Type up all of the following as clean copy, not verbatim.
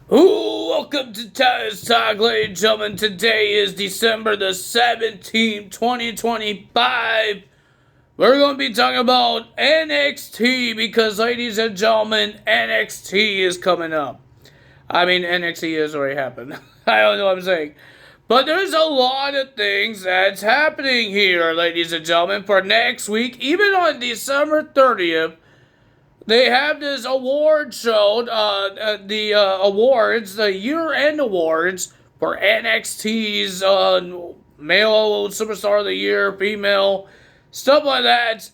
Ooh, welcome to Taz Talk, ladies and gentlemen. Today is December the 17th, 2025. We're going to be talking about NXT because, ladies and gentlemen, NXT is coming up. I mean, NXT has already happened. I don't know what I'm saying. But there's a lot of things that's happening here, ladies and gentlemen, for next week. Even on December 30th, they have this award show, the awards, the year-end awards for NXT's male superstar of the year, female, stuff like that.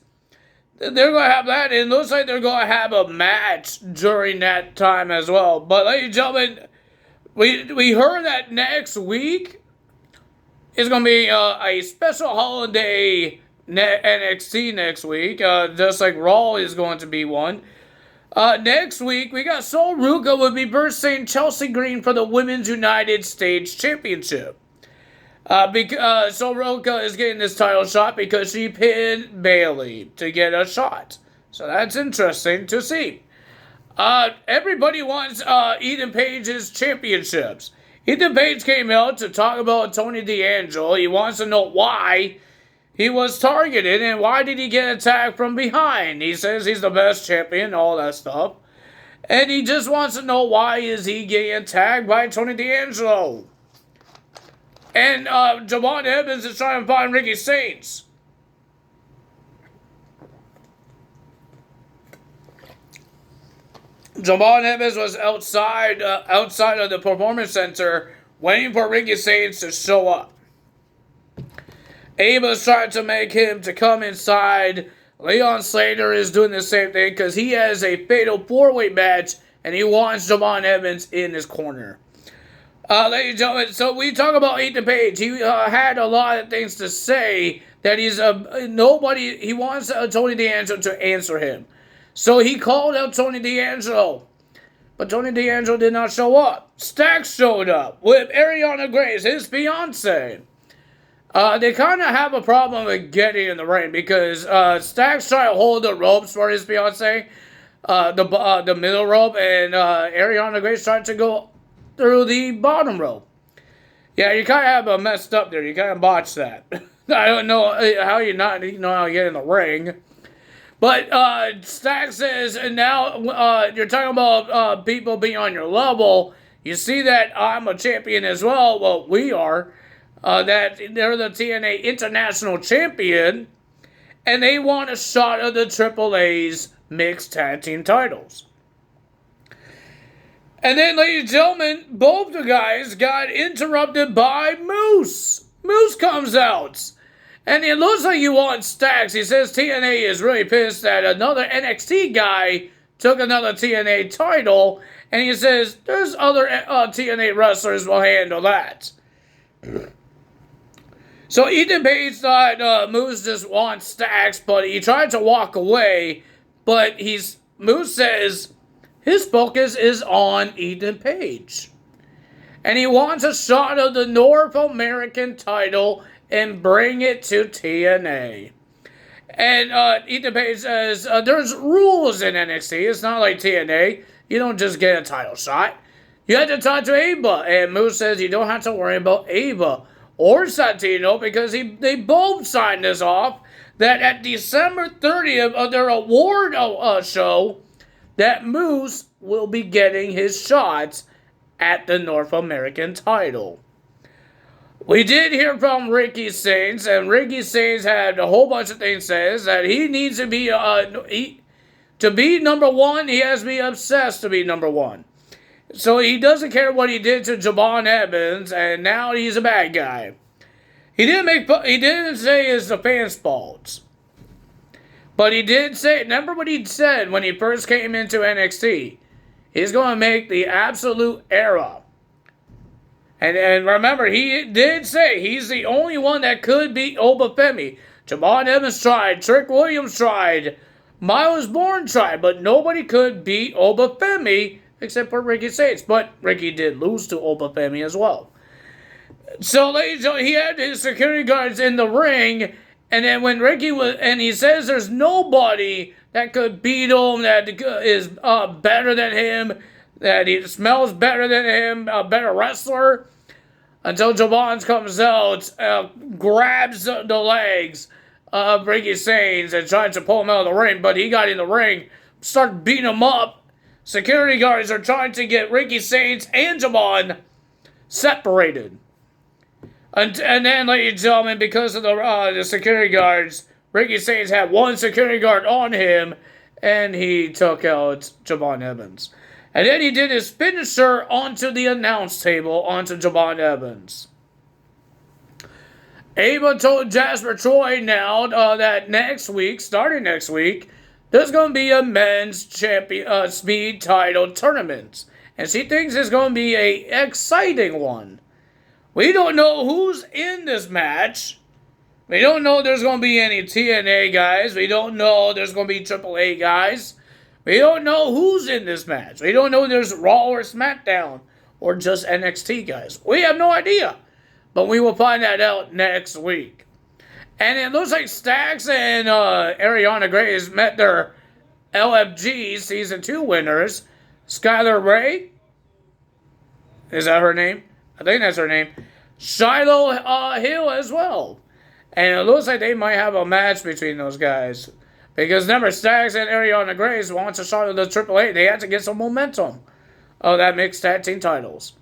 They're going to have that, and it looks like they're going to have a match during that time as well. But, ladies and gentlemen, we heard that next week is going to be a special holiday NXT next week, just like Raw is going to be one. Next week, we got Sol Ruka will be versing Chelsea Green for the Women's United States Championship. Because Sol Ruka is getting this title shot because she pinned Bayley to get a shot. So that's interesting to see. Everybody wants Ethan Page's championships. Ethan Page came out to talk about Tony D'Angelo. He wants to know why he was targeted and why did he get attacked from behind. He says he's the best champion, all that stuff. And he just wants to know why is he getting attacked by Tony D'Angelo. And Javon Evans is trying to find Ricky Saints. Javon Evans was outside of the Performance Center waiting for Ricky Saints to show up. Ava's trying to make him to come inside. Leon Slater is doing the same thing because he has a fatal 4-way match and he wants Javon Evans in his corner. Ladies and gentlemen, so we talk about Ethan Page. He had a lot of things to say that he wants Tony D'Angelo to answer him. So he called out Tony D'Angelo. But Tony D'Angelo did not show up. Stax showed up with Ariana Grace, his fiance. They kind of have a problem with getting in the ring because Stax tried to hold the ropes for his fiance, the middle rope, and Ariana Grace tried to go through the bottom rope. Yeah, you kind of have a messed up there. You kind of botched that. I don't know how you know how to get in the ring. But Stax says, and now you're talking about people being on your level. You see that I'm a champion as well. Well, we are. That they're the TNA International Champion, and they want a shot of the AAA's mixed tag team titles. And then, ladies and gentlemen, both the guys got interrupted by Moose. Moose comes out, and it looks like he wants Stax. He says TNA is really pissed that another NXT guy took another TNA title, and he says there's other TNA wrestlers will handle that. So Ethan Page thought Moose just wants Stax, but he tried to walk away. But Moose says his focus is on Ethan Page. And he wants a shot of the North American title and bring it to TNA. And Ethan Page says there's rules in NXT. It's not like TNA. You don't just get a title shot. You have to talk to Ava. And Moose says you don't have to worry about Ava or Santino because they both signed this off that at December 30th of their award show that Moose will be getting his shots at the North American title. We did hear from Ricky Saints, and Ricky Saints had a whole bunch of things says that he needs to be to be number one. He has to be obsessed to be number one. So he doesn't care what he did to Javon Evans, and now he's a bad guy. He didn't say it's the fans' fault. But he did say, remember what he said when he first came into NXT? He's going to make the absolute era. And remember, he did say he's the only one that could beat Obafemi. Javon Evans tried, Trick Williams tried, Miles Bourne tried, but nobody could beat Obafemi except for Ricky Saints. But Ricky did lose to Obafemi as well. So, ladies and gentlemen, he had his security guards in the ring, and then when Ricky he says there's nobody that could beat him, that is better than him, that he smells better than him, a better wrestler, until Javon comes out, grabs the legs of Ricky Sainz and tries to pull him out of the ring, but he got in the ring, started beating him up. Security guards are trying to get Ricky Sainz and Javon separated. And then, ladies and gentlemen, because of the security guards, Ricky Sainz had one security guard on him, and he took out Javon Evans. And then he did his finisher onto the announce table, onto Javon Evans. Ava told Jasper Troy now that next week, starting next week, there's going to be a men's champion speed title tournament. And she thinks it's going to be an exciting one. We don't know who's in this match. We don't know there's going to be any TNA guys. We don't know there's going to be AAA guys. We don't know who's in this match. We don't know there's Raw or SmackDown or just NXT guys. We have no idea. But we will find that out next week. And it looks like Stax and Ariana Grace met their LFG Season 2 winners. Skylar Ray. Is that her name? I think that's her name. Shiloh Hill as well. And it looks like they might have a match between those guys. Because remember, Stax and Ariana Grace wants a shot at the AAA. They had to get some momentum of that mixed tag team titles.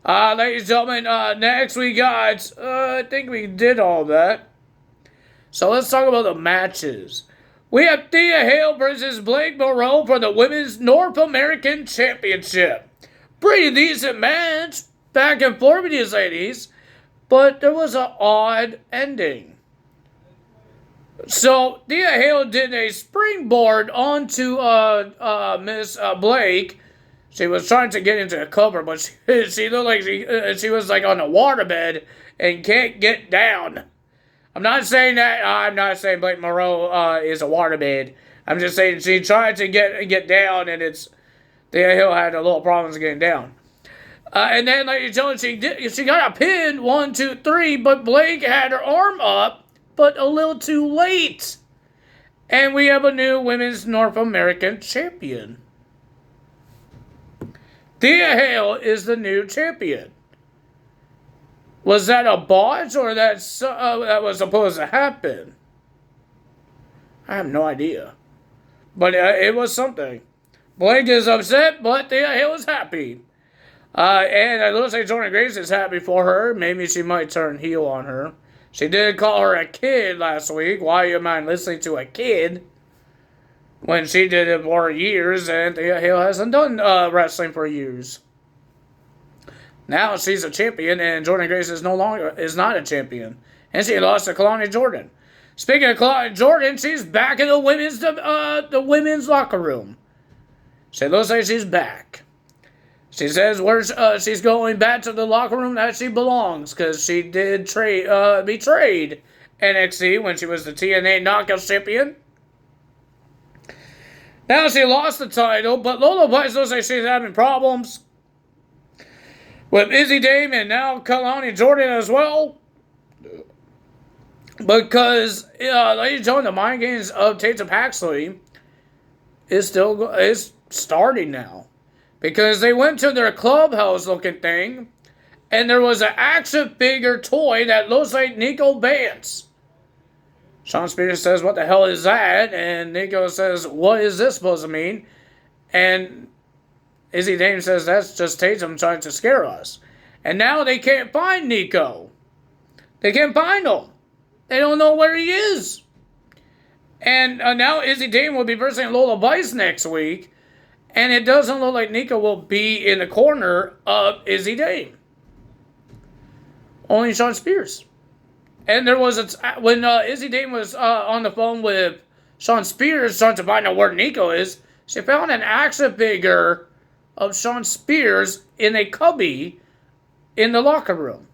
Ladies and gentlemen, next we got, I think we did all that. So let's talk about the matches. We have Thea Hale versus Blake Moreau for the Women's North American Championship. Pretty decent match. Back and forth with these ladies. But there was an odd ending. So, Thea Hale did a springboard onto Miss Blake. She was trying to get into a cover, but she looked like she was like on a waterbed and can't get down. I'm not saying that. I'm not saying Blake Moreau is a waterbed. I'm just saying she tried to get down, and Thea Hale had a little problems getting down. And then, like you told, she got a pin, 1, 2, 3, but Blake had her arm up, but a little too late. And we have a new Women's North American Champion. Thea Hale is the new champion. Was that a botch, or that was supposed to happen? I have no idea. But it was something. Blake is upset, but Thea Hale is happy. And it looks like Jordan Grace is happy for her. Maybe she might turn heel on her. She did call her a kid last week. Why you mind listening to a kid? When she did it for years, and Thea Hale hasn't done wrestling for years. Now she's a champion, and Jordan Grace is not a champion. And she lost to Kalani Jordan. Speaking of Kalani Jordan, she's back in the women's locker room. She looks like she's back. She says she's going back to the locker room that she belongs, because she did betrayed NXT when she was the TNA Knockout Champion. Now she lost the title, but Lola Vice looks like she's having problems with Izzy Dame and now Kalani Jordan as well. Because, ladies and gentlemen, the mind games of Tatum Paxley is starting now. Because they went to their clubhouse looking thing, and there was an action figure toy that looks like Nico Bance. Sean Spears says, "What the hell is that?" And Nico says, "What is this supposed to mean?" And Izzy Dame says, "That's just Tatum trying to scare us." And now they can't find Nico. They can't find him. They don't know where he is. And now Izzy Dame will be versing Lola Vice next week. And it doesn't look like Nico will be in the corner of Izzy Dame. Only Sean Spears. And there was when Izzy Dame was on the phone with Sean Spears trying to find out where Nico is, she found an action figure of Sean Spears in a cubby in the locker room.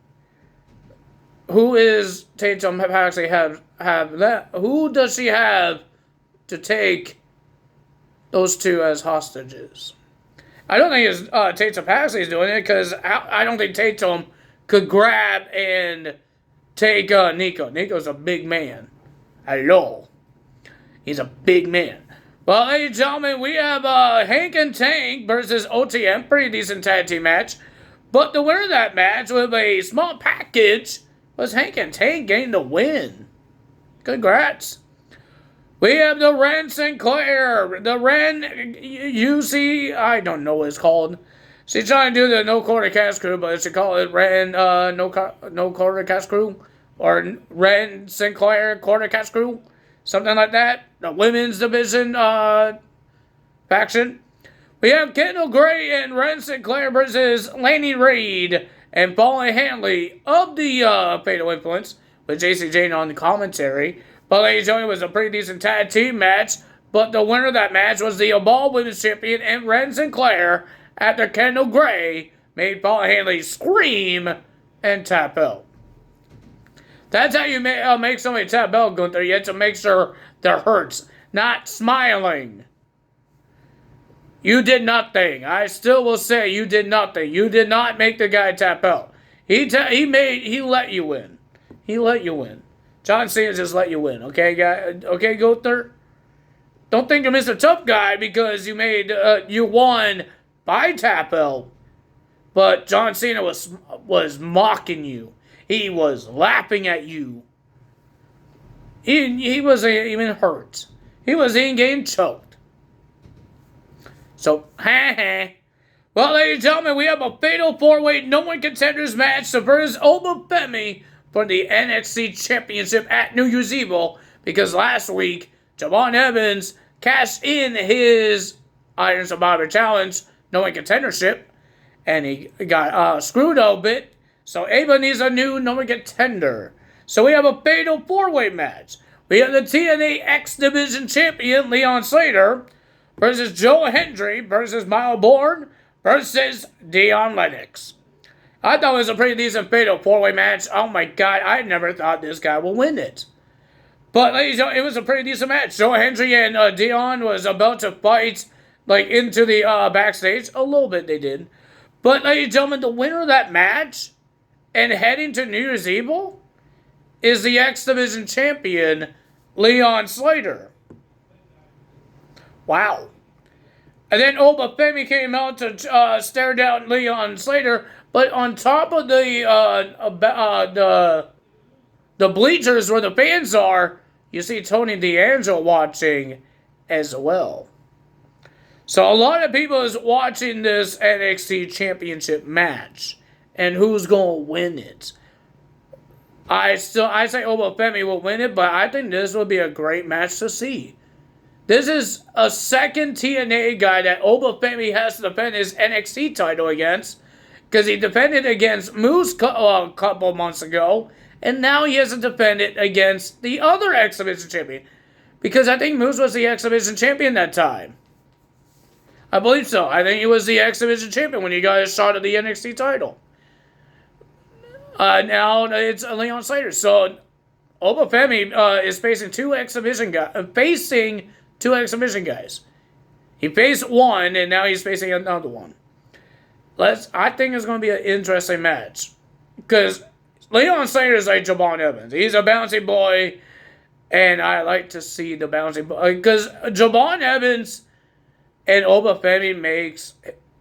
Who is Tatum Paxley have that? Who does she have to take those two as hostages? I don't think it's Tatum Paxley's doing it, because I don't think Tatum could grab and take Nico. Nico's a big man. Hello. He's a big man. Well, ladies and gentlemen, we have Hank and Tank versus OTM. Pretty decent tag team match. But the winner of that match with a small package was Hank and Tank getting the win. Congrats. We have the Ren Sinclair. The Ren UC, I don't know what it's called. She's trying to do the No Quarter Cash Crew, but she call it Ren No Quarter Cash Crew. Or Ren Sinclair Quarter Cash Crew. Something like that. The women's division faction. We have Kendall Gray and Ren Sinclair versus Laney Reed and Paula Hanley of the Fatal Influence with JC Jane on the commentary. But ladies and gentlemen, it was a pretty decent tag team match. But the winner of that match was the Evolve Women's Champion and Ren Sinclair after Kendall Gray made Paula Hanley scream and tap out. That's how you make somebody tap out, Gunther. You have to make sure they're hurt, not smiling. You did nothing. I still will say you did nothing. You did not make the guy tap out. He let you win. He let you win. John Cena just let you win. Okay, guy. Okay, Gunther. Don't think you're Mr. Tough Guy because you won by tap out. But John Cena was mocking you. He was laughing at you. He wasn't even hurt. He wasn't even getting choked. So, Well, ladies and gentlemen, we have a fatal 4-way no-one contenders match versus Obafemi for the NXT Championship at New Year's Evil. Because last week, Javon Evans cashed in his Iron Survivor Challenge no-one contendership. And he got screwed a bit. So Ava needs a new no-one contender. So we have a fatal 4-way match. We have the TNA X Division Champion, Leon Slater, versus Joe Hendry, versus Miles Bourne, versus Dion Lennox. I thought it was a pretty decent fatal 4-way match. Oh my god, I never thought this guy would win it. But ladies and gentlemen, it was a pretty decent match. Joe Hendry and Dion was about to fight into the backstage. A little bit they did. But ladies and gentlemen, the winner of that match and heading to New Year's Evil is the X Division Champion, Leon Slater. Wow. And then Obafemi came out to stare down Leon Slater, but on top of the bleachers where the fans are, you see Tony D'Angelo watching as well. So a lot of people is watching this NXT Championship match. And who's going to win it? I say Obafemi will win it, but I think this will be a great match to see. This is a second TNA guy that Obafemi has to defend his NXT title against. Because he defended against Moose a couple months ago. And now he has to defend it against the other X Division Champion. Because I think Moose was the X Division Champion that time. I believe so. I think he was the X Division Champion when he got a shot at the NXT title. Now it's Leon Slater. So Obafemi is facing two X Division guys. He faced one, and now he's facing another one. I think it's going to be an interesting match because Leon Slater is like Javon Evans. He's a bouncy boy, and I like to see the bouncy boy because Javon Evans and Obafemi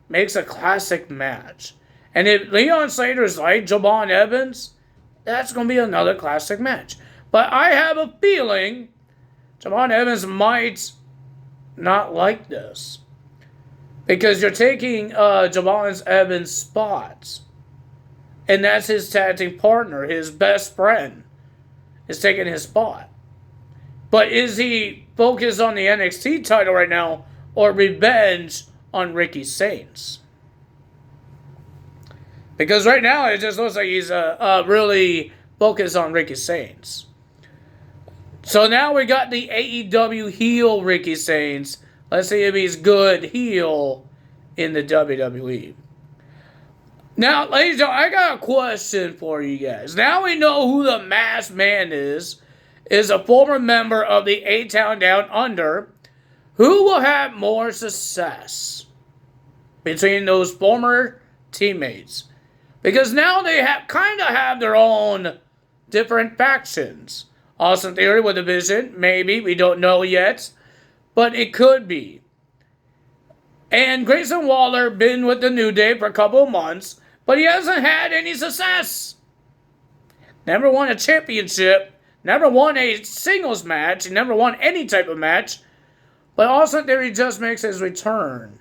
makes a classic match. And if Leon Slater is like Javon Evans, that's going to be another classic match. But I have a feeling Javon Evans might not like this. Because you're taking Javon Evans' spots. And that's his tag team partner, his best friend, is taking his spot. But is he focused on the NXT title right now or revenge on Ricky Saints? Because right now, it just looks like he's really focused on Ricky Saints. So now we got the AEW heel Ricky Saints. Let's see if he's good heel in the WWE. Now, ladies and gentlemen, I got a question for you guys. Now we know who the Masked Man is a former member of the A-Town Down Under. Who will have more success between those former teammates? Because now they kind of have their own different factions. Austin Theory with a Vision, maybe, we don't know yet. but it could be. And Grayson Waller been with the New Day for a couple of months, but he hasn't had any success. Never won a championship, never won a singles match, never won any type of match, but Austin Theory just makes his return.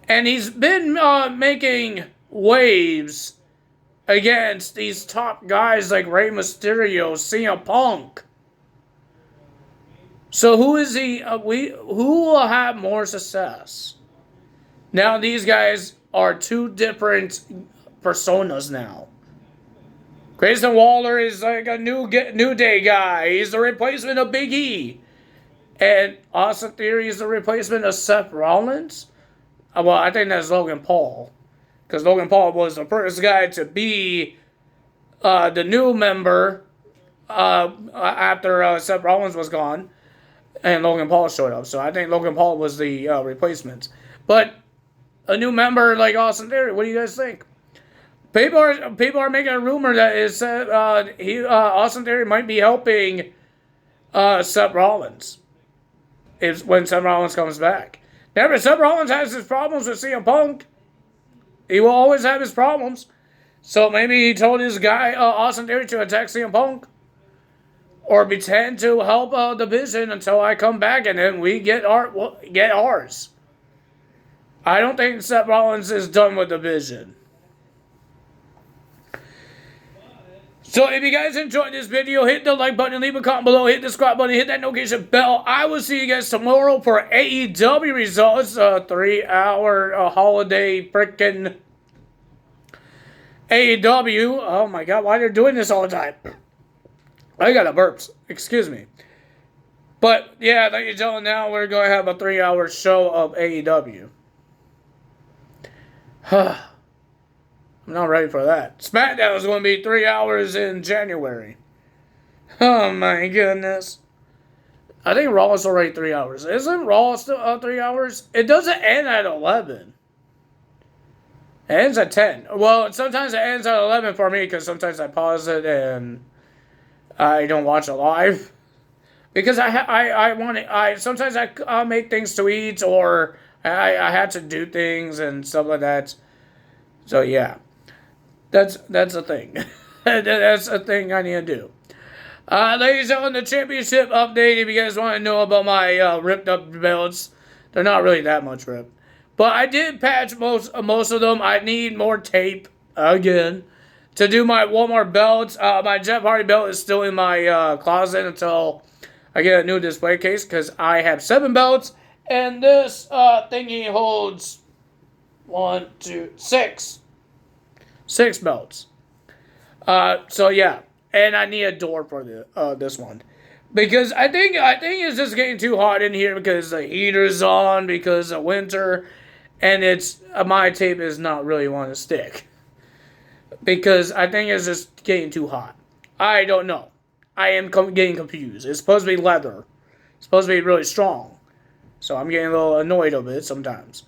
And he's been making waves against these top guys like Rey Mysterio, CM Punk. So who is he? Who will have more success? Now these guys are two different personas now. Grayson Waller is like a new day guy. He's the replacement of Big E. And Austin Theory is the replacement of Seth Rollins. Well, I think that's Logan Paul. Because Logan Paul was the first guy to be the new member after Seth Rollins was gone. And Logan Paul showed up. So I think Logan Paul was the replacement. But a new member like Austin Theory, what do you guys think? People are making a rumor that Austin Theory might be helping Seth Rollins when Seth Rollins comes back. Never, Seth Rollins has his problems with CM Punk. He will always have his problems. So maybe he told his guy Austin Theory to attack CM Punk. Or pretend to help the division until I come back and then we get ours. I don't think Seth Rollins is done with the division. So if you guys enjoyed this video, hit the like button, leave a comment below, hit the subscribe button, hit that notification bell. I will see you guys tomorrow for AEW results. 3-hour holiday freaking AEW. Oh my god, why they're doing this all the time? I got a burps. Excuse me. But, yeah, like you're telling now, we're going to have a 3-hour show of AEW. I'm not ready for that. SmackDown is going to be 3 hours in January. Oh, my goodness. I think Raw is already 3 hours. Isn't Raw still 3 hours? It doesn't end at 11. It ends at 10. Well, sometimes it ends at 11 for me because sometimes I pause it and I don't watch it live because sometimes I make things to eat or I had to do things and stuff like that. So yeah, that's a thing. That's a thing I need to do. Ladies and gentlemen, the championship update. If you guys want to know about my ripped up belts, they're not really that much ripped, but I did patch most of them. I need more tape again to do my Walmart belts. My Jeff Hardy belt is still in my closet until I get a new display case because I have 7 belts and this thingy holds 6 belts. So yeah, and I need a door for this one because I think it's just getting too hot in here because the heater's on because of winter, and it's my tape is not really want to stick. Because I think it's just getting too hot. I don't know. I am getting confused. It's supposed to be leather. It's supposed to be really strong. So I'm getting a little annoyed of it sometimes.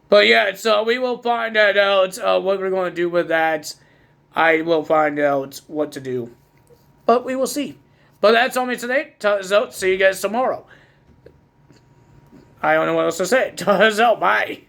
But yeah, so we will find that out what we're going to do with that. I will find out what to do. But we will see. But that's all me today. So see you guys tomorrow. I don't know what else to say. Bye.